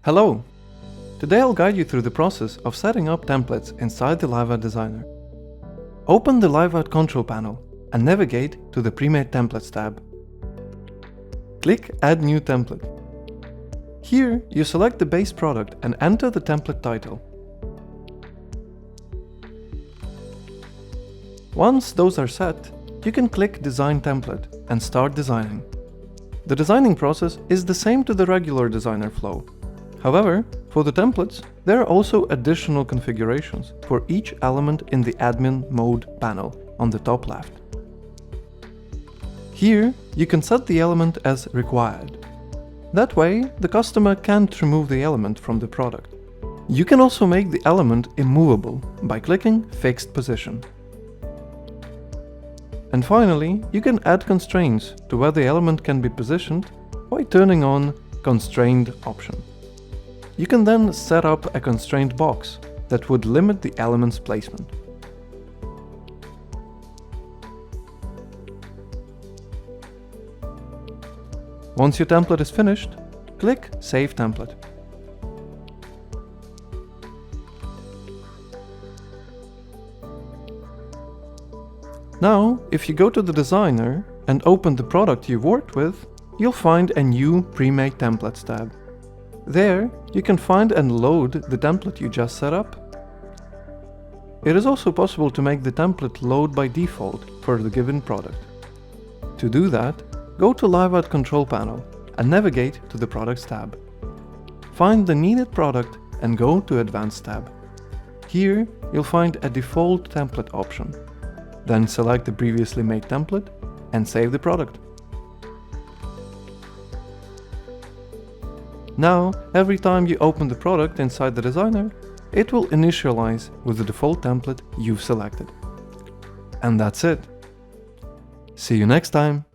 Hello! Today I'll guide you through the process of setting up templates inside the LiveArt Designer. Open the LiveArt control panel and navigate to the Pre-made Templates tab. Click Add New Template. Here you select the base product and enter the template title. Once those are set, you can click Design Template and start designing. The designing process is the same to the regular designer flow. However, for the templates, there are also additional configurations for each element in the Admin Mode panel on the top left. Here, you can set the element as required. That way, the customer can't remove the element from the product. You can also make the element immovable by clicking Fixed Position. And finally, you can add constraints to where the element can be positioned by turning on Constrained option. You can then set up a constraint box that would limit the element's placement. Once your template is finished, click Save Template. Now, if you go to the designer and open the product you've worked with, you'll find a new Pre-made Templates tab. There, you can find and load the template you just set up. It is also possible to make the template load by default for the given product. To do that, go to LiveArt Control Panel and navigate to the Products tab. Find the needed product and go to Advanced tab. Here, you'll find a default template option. Then select the previously made template and save the product. Now, every time you open the product inside the designer, it will initialize with the default template you've selected. And that's it. See you next time!